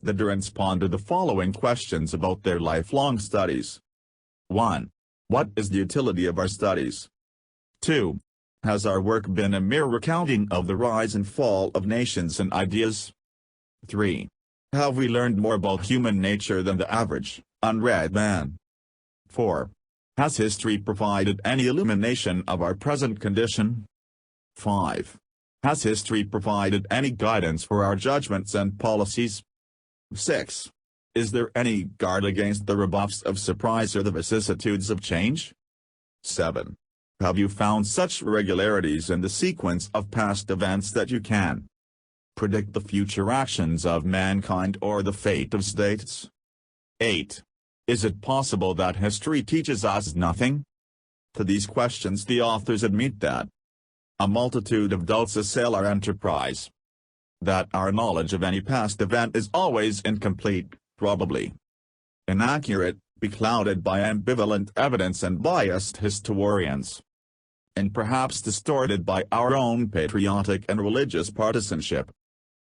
The Durants pondered the following questions about their lifelong studies. 1. What is the utility of our studies? 2. Has our work been a mere recounting of the rise and fall of nations and ideas? 3. Have we learned more about human nature than the average, unread man? 4. Has history provided any illumination of our present condition? 5. Has history provided any guidance for our judgments and policies? 6. Is there any guard against the rebuffs of surprise or the vicissitudes of change? 7. Have you found such regularities in the sequence of past events that you can predict the future actions of mankind or the fate of states? 8. Is it possible that history teaches us nothing? To these questions the authors admit that a multitude of doubts assail our enterprise. That our knowledge of any past event is always incomplete, probably inaccurate, beclouded by ambivalent evidence and biased historians, and perhaps distorted by our own patriotic and religious partisanship.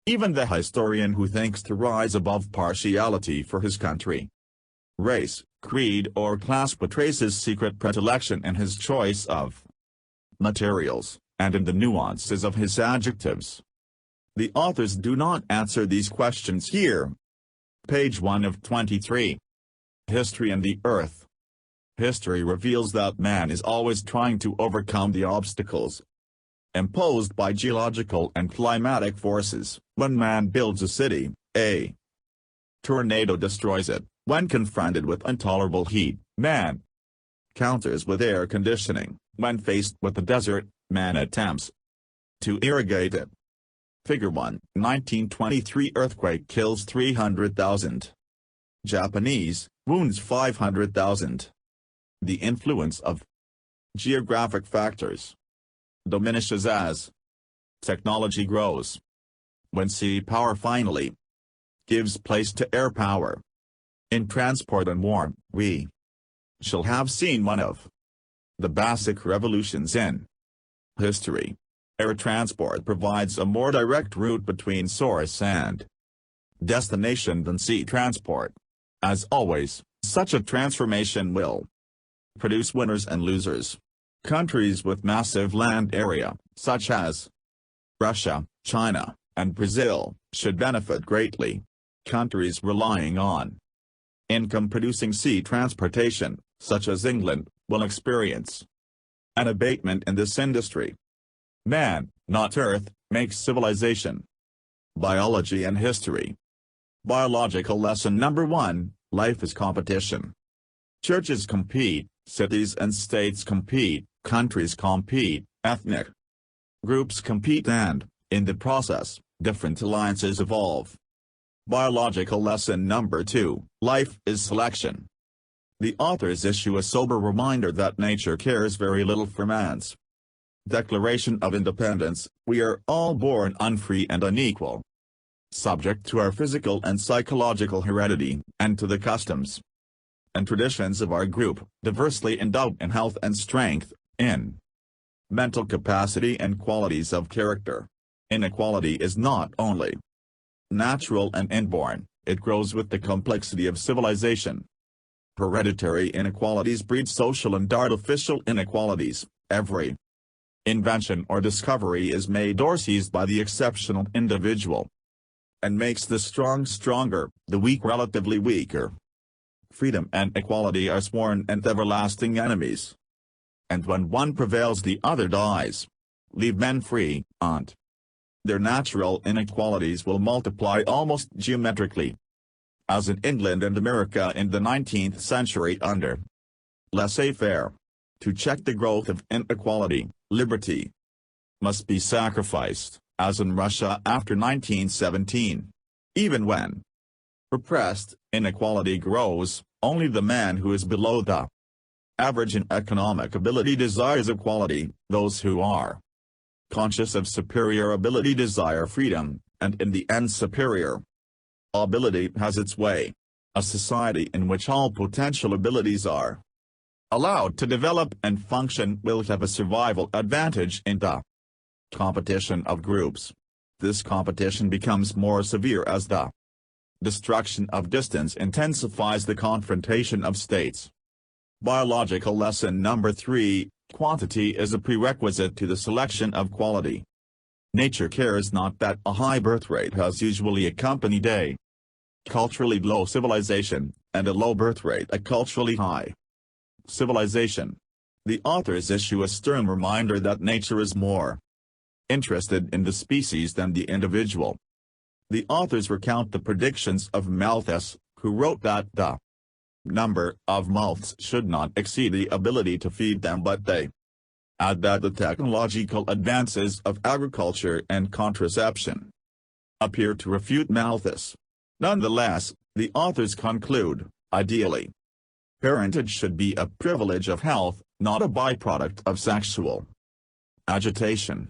Even the historian who thinks to rise above partiality for his country, race, creed or class betrays his secret predilection in his choice of materials, and in the nuances of his adjectives. The authors do not answer these questions here. Page 1 of 23. History and the Earth. History reveals that man is always trying to overcome the obstacles imposed by geological and climatic forces. When man builds a city, a tornado destroys it. When confronted with intolerable heat, man counters with air conditioning. When faced with the desert, man attempts to irrigate it. Figure 1, 1923 earthquake kills 300,000. Japanese, wounds 500,000. The influence of geographic factors diminishes as technology grows. When sea power finally gives place to air power in transport and war, we shall have seen one of the basic revolutions in history. Air transport provides a more direct route between source and destination than sea transport. As always, such a transformation will produce winners and losers. Countries with massive land area, such as Russia, China, and Brazil, should benefit greatly. Countries relying on income-producing sea transportation, such as England, will experience an abatement in this industry. Man, not Earth, makes civilization. Biology and history. Biological lesson number 1, life is competition. Churches compete, cities and states compete, countries compete, ethnic groups compete and, in the process, different alliances evolve. Biological lesson number 2, life is selection. The authors issue a sober reminder that nature cares very little for man's Declaration of Independence. We are all born unfree and unequal, subject to our physical and psychological heredity, and to the customs and traditions of our group, diversely endowed in health and strength, in mental capacity and qualities of character. Inequality is not only natural and inborn, it grows with the complexity of civilization. Hereditary inequalities breed social and artificial inequalities. Every invention or discovery is made or seized by the exceptional individual, and makes the strong stronger, the weak relatively weaker. Freedom and equality are sworn and everlasting enemies. And when one prevails the other dies. Leave men free, and their natural inequalities will multiply almost geometrically. As in England and America in the 19th century under laissez-faire. To check the growth of inequality, liberty must be sacrificed, as in Russia after 1917. Even when repressed, inequality grows. Only the man who is below the average in economic ability desires equality. Those who are conscious of superior ability desire freedom, and in the end superior ability has its way. A society in which all potential abilities are allowed to develop and function will have a survival advantage in the competition of groups. This competition becomes more severe as the destruction of distance intensifies the confrontation of states. Biological lesson number 3, quantity is a prerequisite to the selection of quality. Nature cares not that a high birth rate has usually accompanied a culturally low civilization, and a low birth rate a culturally high civilization. The authors issue a stern reminder that nature is more interested in the species than the individual. The authors recount the predictions of Malthus, who wrote that the number of mouths should not exceed the ability to feed them, but they add that the technological advances of agriculture and contraception appear to refute Malthus. Nonetheless, the authors conclude, ideally, parentage should be a privilege of health, not a byproduct of sexual agitation.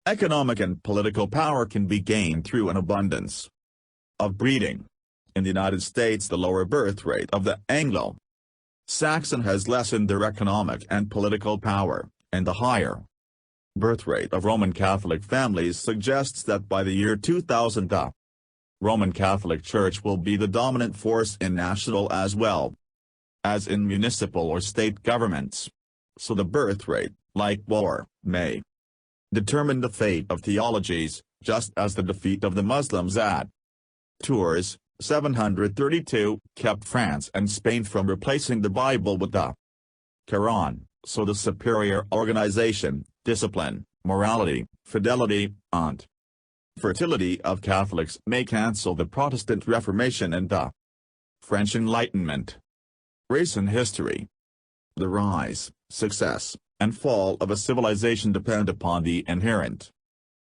Economic and political power can be gained through an abundance of breeding. In the United States, the lower birth rate of the Anglo-Saxon has lessened their economic and political power, and the higher birth rate of Roman Catholic families suggests that by the year 2000 the Roman Catholic Church will be the dominant force in national as well as in municipal or state governments. So the birth rate, like war, may determine the fate of theologies, just as the defeat of the Muslims at Tours, 732, kept France and Spain from replacing the Bible with the Quran. So the superior organization, discipline, morality, fidelity, and fertility of Catholics may cancel the Protestant Reformation and the French Enlightenment. Race and history. The rise, success, and fall of a civilization depend upon the inherent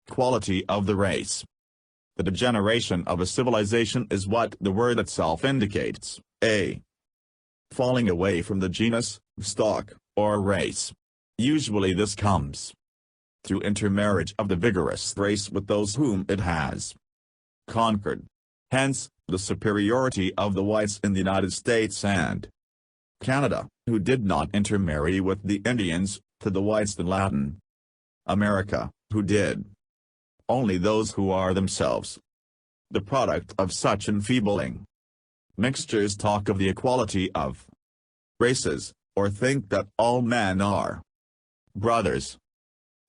quality of the race. The degeneration of a civilization is what the word itself indicates, a falling away from the genus, stock, or race. Usually this comes through intermarriage of the vigorous race with those whom it has conquered. Hence, the superiority of the whites in the United States and Canada, who did not intermarry with the Indians, to the whites in Latin America, who did. Only those who are themselves the product of such enfeebling mixtures talk of the equality of races, or think that all men are brothers.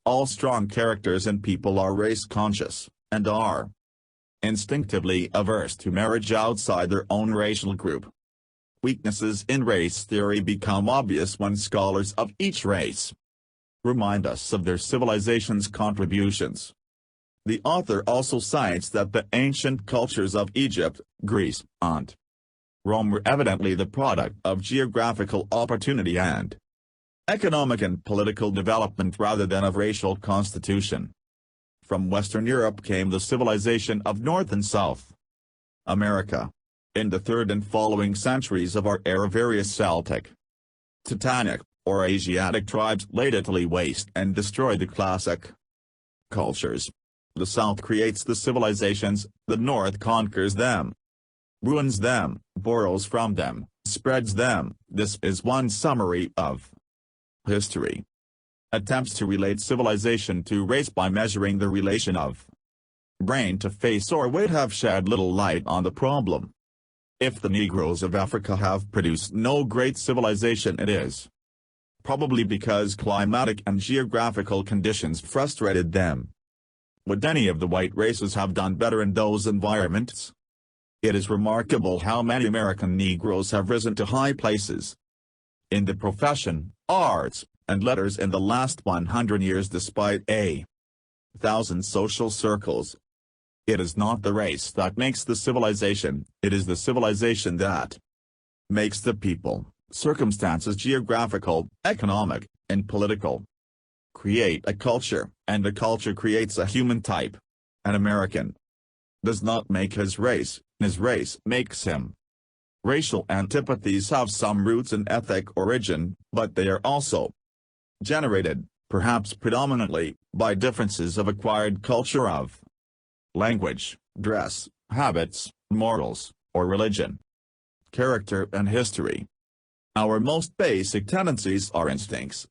All strong characters and people are race-conscious, and are instinctively averse to marriage outside their own racial group. Weaknesses in race theory become obvious when scholars of each race remind us of their civilization's contributions. The author also cites that the ancient cultures of Egypt, Greece, and Rome were evidently the product of geographical opportunity and economic and political development rather than of racial constitution. From Western Europe came the civilization of North and South America. In the 3rd and following centuries of our era, various Celtic, Teutonic, or Asiatic tribes laid Italy waste and destroyed the classic cultures. The South creates the civilizations, the North conquers them, ruins them, borrows from them, spreads them. This is one summary of history. Attempts to relate civilization to race by measuring the relation of brain to face or weight have shed little light on the problem. If the Negroes of Africa have produced no great civilization, it is probably because climatic and geographical conditions frustrated them. Would any of the white races have done better in those environments? It is remarkable how many American Negroes have risen to high places in the profession, arts, and letters in the last 100 years despite 1,000 social circles. It is not the race that makes the civilization, it is the civilization that makes the people. Circumstances, geographical, economic, and political, create a culture, and a culture creates a human type. An American does not make his race makes him. Racial antipathies have some roots in ethnic origin, but they are also generated, perhaps predominantly, by differences of acquired culture of language, dress, habits, morals, or religion, character and history. Our most basic tendencies are instincts.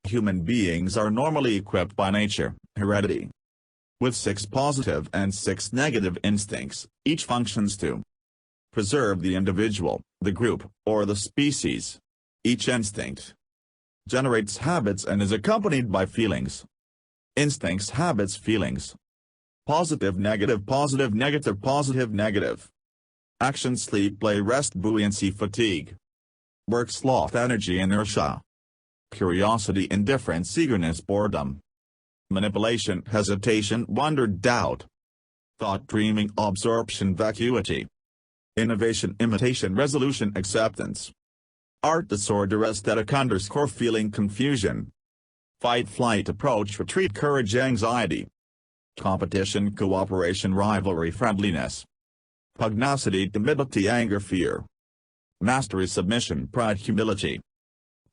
Human beings are normally equipped by nature, heredity, With 6 positive and 6 negative instincts, each functions to preserve the individual, the group, or the species. Each instinct generates habits and is accompanied by feelings. Instincts, habits, feelings. Positive, negative, positive, negative, positive, negative. Action, sleep, play, rest, buoyancy, fatigue. Work, sloth, energy, inertia. Curiosity, indifference, eagerness, boredom. Manipulation, hesitation, wonder, doubt. Thought, dreaming, absorption, vacuity. Innovation, imitation, resolution, acceptance. Art, disorder, aesthetic, feeling, confusion. Fight, flight, approach, retreat, courage, anxiety. Competition, cooperation, rivalry, friendliness. Pugnacity, timidity, anger, fear. Mastery, submission, pride, humility.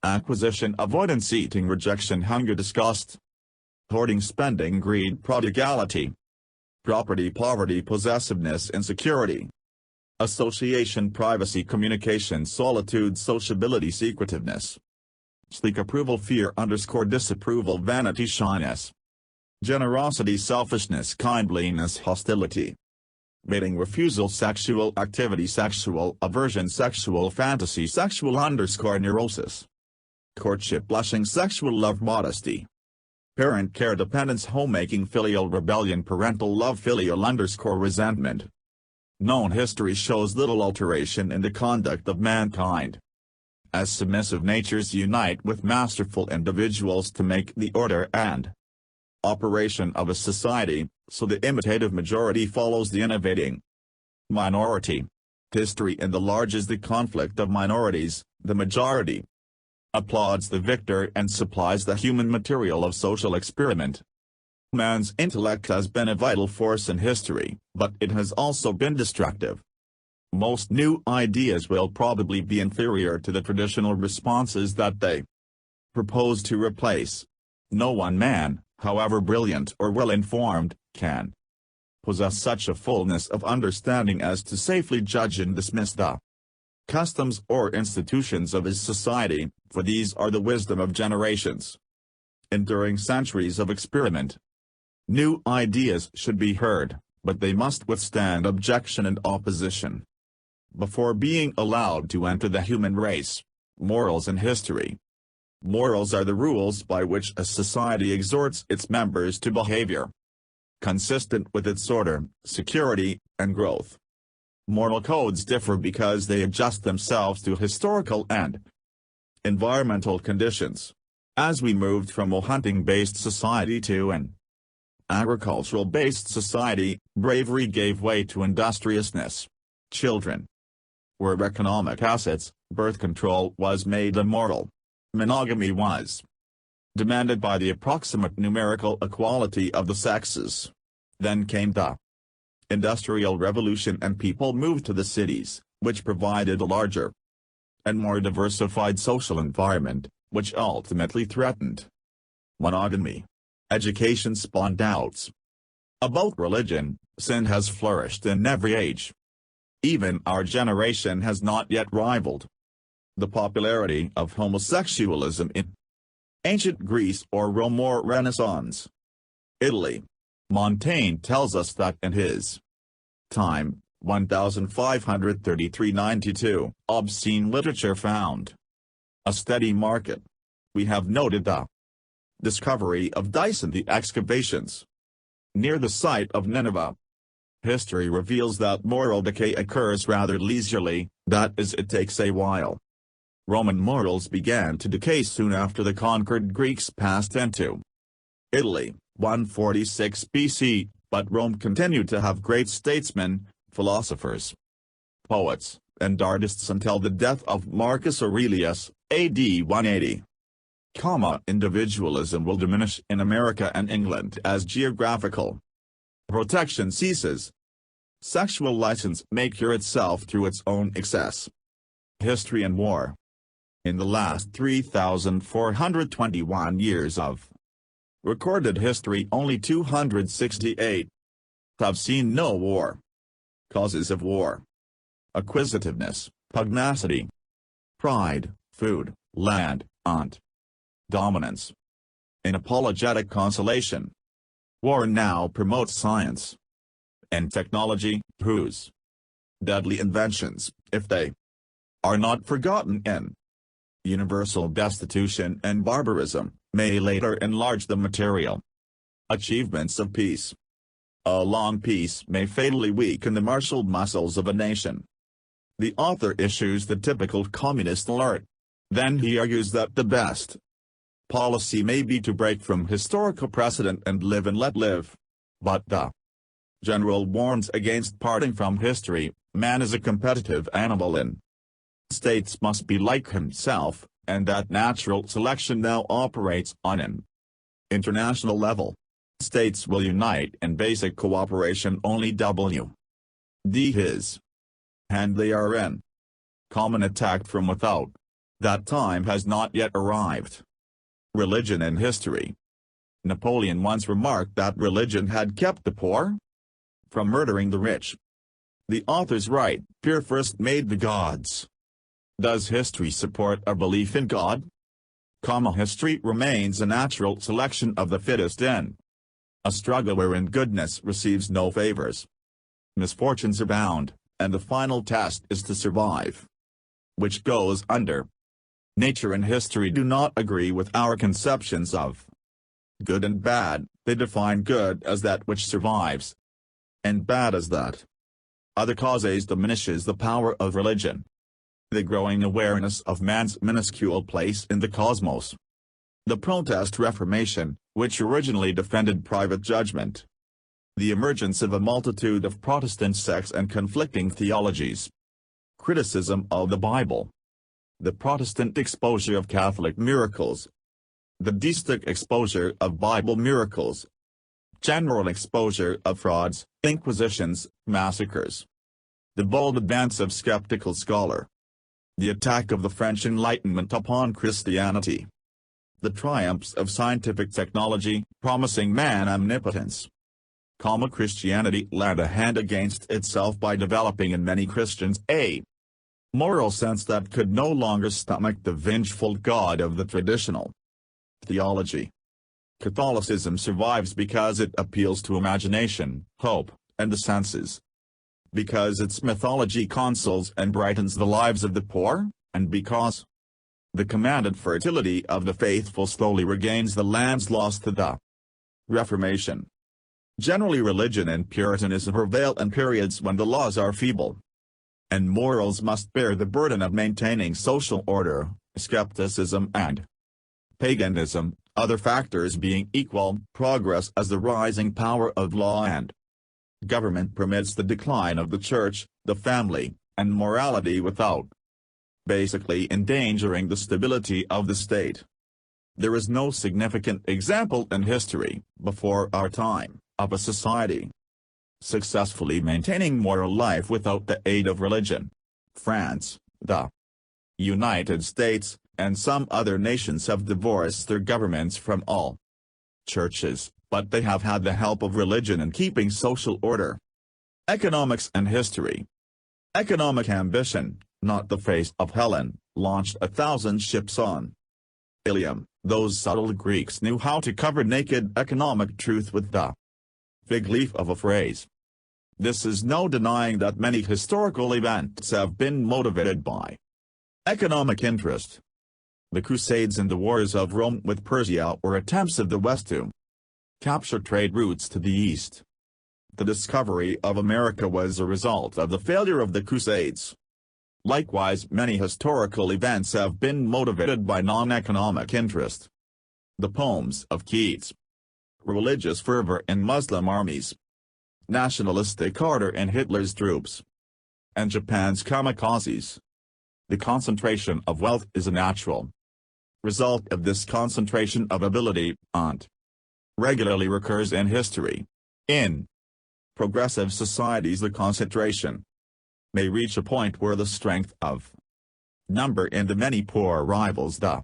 Acquisition, avoidance, eating, rejection, hunger, disgust. Hoarding, spending, greed, prodigality. Property, poverty, possessiveness, insecurity. Association, privacy, communication, solitude, sociability, secretiveness. Sleek, approval, fear, disapproval, vanity, shyness. Generosity, selfishness, kindliness, hostility. Mating, refusal, sexual activity, sexual aversion, sexual fantasy, sexual neurosis. Courtship, blushing, sexual love, modesty. Parent care, dependence, homemaking, filial rebellion, parental love, filial resentment. Known history shows little alteration in the conduct of mankind. As submissive natures unite with masterful individuals to make the order and operation of a society, so the imitative majority follows the innovating minority. History enlarges the conflict of minorities, the majority applauds the victor and supplies the human material of social experiment. Man's intellect has been a vital force in history, but it has also been destructive. Most new ideas will probably be inferior to the traditional responses that they propose to replace. No one man, however brilliant or well-informed, can possess such a fullness of understanding as to safely judge and dismiss the customs or institutions of his society, for these are the wisdom of generations. Enduring centuries of experiment. New ideas should be heard, but they must withstand objection and opposition. Before being allowed to enter the human race. Morals and history. Morals are the rules by which a society exhorts its members to behavior consistent with its order, security, and growth. Moral codes differ because they adjust themselves to historical and environmental conditions. As we moved from a hunting-based society to an agricultural-based society, bravery gave way to industriousness. Children were economic assets, birth control was made immoral. Monogamy was demanded by the approximate numerical equality of the sexes. Then came the Industrial Revolution and people moved to the cities, which provided a larger and more diversified social environment, which ultimately threatened monogamy. Education spawned doubts about religion. Sin has flourished in every age. Even our generation has not yet rivaled the popularity of homosexualism in ancient Greece or Rome or Renaissance Italy. Montaigne tells us that in his time, 1533–92, obscene literature found a steady market. We have noted the discovery of dice in the excavations near the site of Nineveh. History reveals that moral decay occurs rather leisurely, that is, it takes a while. Roman morals began to decay soon after the conquered Greeks passed into Italy, 146 BC, but Rome continued to have great statesmen, philosophers, poets, and artists until the death of Marcus Aurelius, AD 180. Individualism will diminish in America and England as geographical protection ceases. Sexual license may cure itself through its own excess. History and war. In the last 3,421 years of recorded history, only 268 have seen no war. Causes of war: acquisitiveness, pugnacity, pride, food, land, dominance, in apologetic consolation, War now promotes science and technology, whose deadly inventions, if they are not forgotten in universal destitution and barbarism, may later enlarge the material achievements of peace. A long peace may fatally weaken the martial muscles of a nation. The author issues the typical communist alert. Then he argues that the best policy may be to break from historical precedent and live and let live. But the general warns against parting from history. Man is a competitive animal in states must be like himself, and that natural selection now operates on an international level. States will unite in basic cooperation only w.d. his hand they are in common attack from without. That time has not yet arrived. Religion and history. Napoleon once remarked that religion had kept the poor from murdering the rich. The author's right, fear first made the gods. Does history support a belief in God? History remains a natural selection of the fittest in a struggle wherein goodness receives no favors. Misfortunes abound, and the final test is to survive, which goes under. Nature and history do not agree with our conceptions of good and bad. They define good as that which survives, and bad as that other causes diminishes the power of religion. The growing awareness of man's minuscule place in the cosmos. The Protest Reformation, which originally defended private judgment. The emergence of a multitude of Protestant sects and conflicting theologies. Criticism of the Bible. The Protestant exposure of Catholic miracles. The deistic exposure of Bible miracles. General exposure of frauds, inquisitions, massacres. The bold advance of skeptical scholar. The attack of the French Enlightenment upon Christianity. The triumphs of scientific technology, promising man omnipotence. Christianity led a hand against itself by developing in many Christians a moral sense that could no longer stomach the vengeful God of the traditional theology. Catholicism survives because it appeals to imagination, hope, and the senses. Because its mythology consoles and brightens the lives of the poor, and because the commanded fertility of the faithful slowly regains the lands lost to the Reformation. Generally religion and Puritanism prevail in periods when the laws are feeble, and morals must bear the burden of maintaining social order. Skepticism and paganism, other factors being equal, progress as the rising power of law and government permits the decline of the church, the family, and morality without basically endangering the stability of the state. There is no significant example in history, before our time, of a society successfully maintaining moral life without the aid of religion. France, the United States, and some other nations have divorced their governments from all churches, but they have had the help of religion in keeping social order. Economics and history. Economic ambition, not the face of Helen, launched 1,000 ships on Ilium. Those subtle Greeks knew how to cover naked economic truth with the fig leaf of a phrase. This is no denying that many historical events have been motivated by economic interest. The Crusades and the wars of Rome with Persia were attempts of the West to capture trade routes to the East. The discovery of America was a result of the failure of the Crusades. Likewise, many historical events have been motivated by non-economic interest. The poems of Keats, religious fervor in Muslim armies, nationalistic ardor in Hitler's troops, and Japan's kamikazes. The concentration of wealth is a natural result of this concentration of ability, and regularly recurs in history. In progressive societies, the concentration may reach a point where the strength of number in the many poor rivals the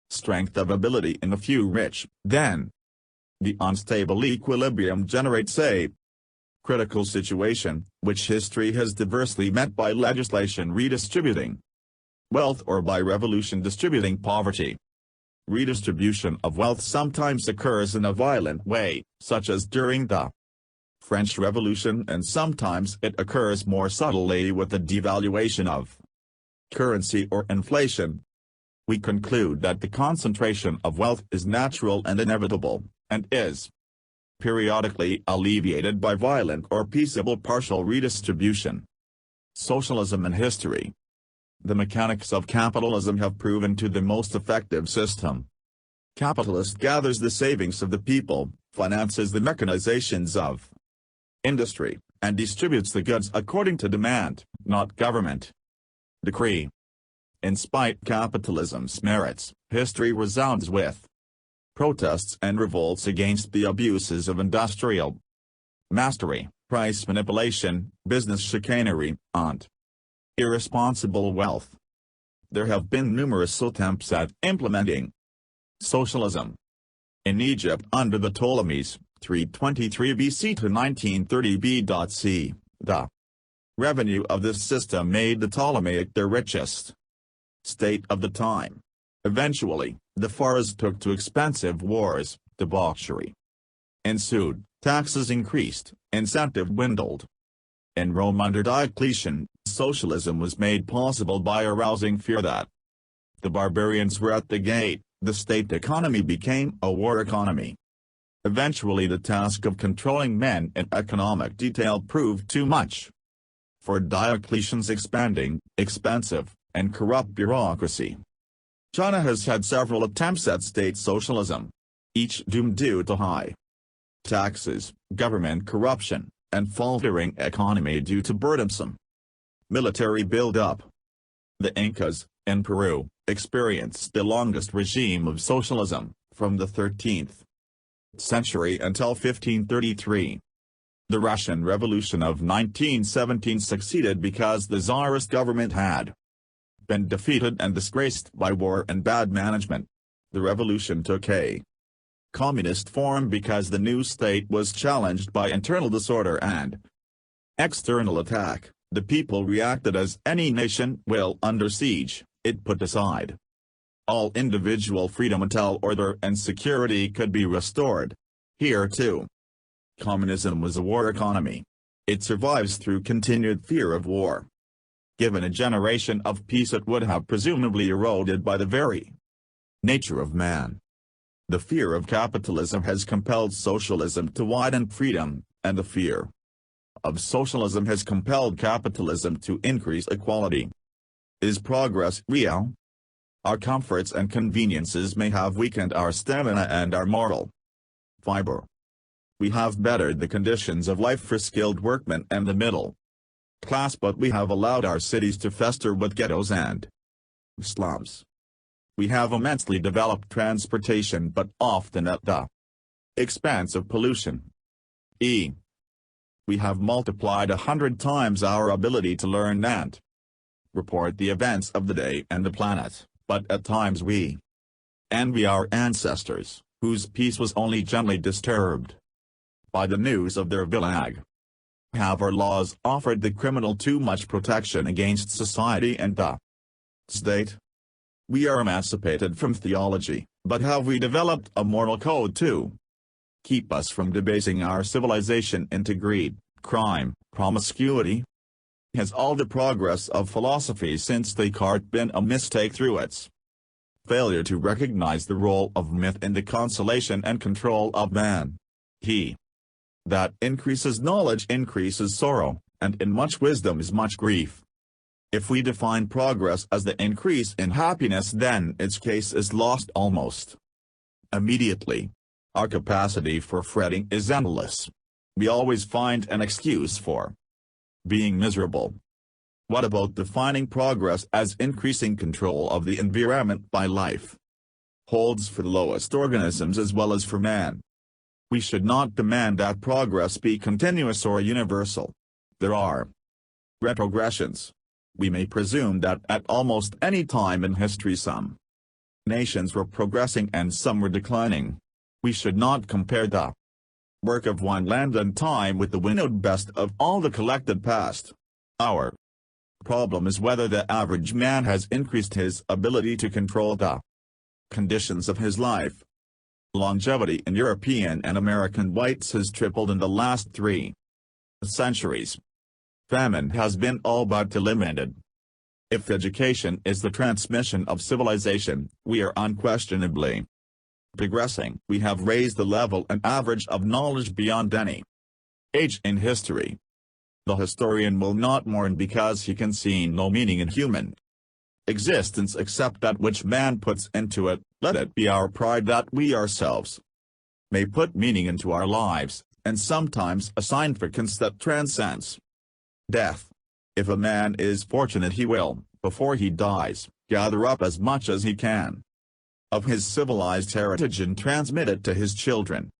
strength of ability in the few rich. Then the unstable equilibrium generates a critical situation, which history has diversely met by legislation redistributing wealth or by revolution distributing poverty. Redistribution of wealth sometimes occurs in a violent way, such as during the French Revolution, and sometimes it occurs more subtly with the devaluation of currency or inflation. We conclude that the concentration of wealth is natural and inevitable, and is periodically alleviated by violent or peaceable partial redistribution. Socialism and history. The mechanics of capitalism have proven to be the most effective system. Capitalist gathers the savings of the people, finances the mechanizations of industry, and distributes the goods according to demand, not government decree. In spite of capitalism's merits, history resounds with protests and revolts against the abuses of industrial mastery, price manipulation, business chicanery, and irresponsible wealth. There have been numerous attempts at implementing socialism. In Egypt under the Ptolemies, 323 BC to 1930 BC, the revenue of this system made the Ptolemaic the richest state of the time. Eventually, the pharaohs took to expensive wars, debauchery ensued, taxes increased, incentive dwindled. In Rome under Diocletian, socialism was made possible by arousing fear that the barbarians were at the gate. The state economy became a war economy. Eventually the task of controlling men in economic detail proved too much for Diocletian's expanding, expensive, and corrupt bureaucracy. China has had several attempts at state socialism, each doomed due to high taxes, government corruption, and faltering economy due to burdensome military build-up. The Incas, in Peru, experienced the longest regime of socialism, from the 13th century until 1533. The Russian Revolution of 1917 succeeded because the Tsarist government had been defeated and disgraced by war and bad management. The revolution took a communist form because the new state was challenged by internal disorder and external attack. The people reacted as any nation will under siege. It put aside all individual freedom until order and security could be restored. Here too, communism was a war economy. It survives through continued fear of war. Given a generation of peace it would have presumably eroded by the very nature of man. The fear of capitalism has compelled socialism to widen freedom, and the fear of socialism has compelled capitalism to increase equality. Is progress real? Our comforts and conveniences may have weakened our stamina and our moral fiber. We have bettered the conditions of life for skilled workmen and the middle class, but we have allowed our cities to fester with ghettos and slums. We have immensely developed transportation, but often at the expense of pollution. We have multiplied 100 times our ability to learn and report the events of the day and the planet, but at times we envy our ancestors, whose peace was only gently disturbed by the news of their village. Have our laws offered the criminal too much protection against society and the state? We are emancipated from theology, but have we developed a moral code to keep us from debasing our civilization into greed, crime, promiscuity? Has all the progress of philosophy since Descartes been a mistake through its failure to recognize the role of myth in the consolation and control of man? He that increases knowledge increases sorrow, and in much wisdom is much grief. If we define progress as the increase in happiness, then its case is lost almost immediately. Our capacity for fretting is endless. We always find an excuse for being miserable. What about defining progress as increasing control of the environment by life? Holds for the lowest organisms as well as for man. We should not demand that progress be continuous or universal. There are retrogressions. We may presume that at almost any time in history some nations were progressing and some were declining. We should not compare the work of one land and time with the winnowed best of all the collected past. Our problem is whether the average man has increased his ability to control the Conditions of his life. Longevity in European and American whites has tripled in the last 3 centuries. Famine has been all but eliminated. If education is the transmission of civilization, we are unquestionably progressing. We have raised the level and average of knowledge beyond any age in history. The historian will not mourn because he can see no meaning in human existence except that which man puts into it. Let it be our pride that we ourselves may put meaning into our lives, and sometimes a significance that transcends death. If a man is fortunate, he will, before he dies, gather up as much as he can of his civilized heritage and transmit it to his children.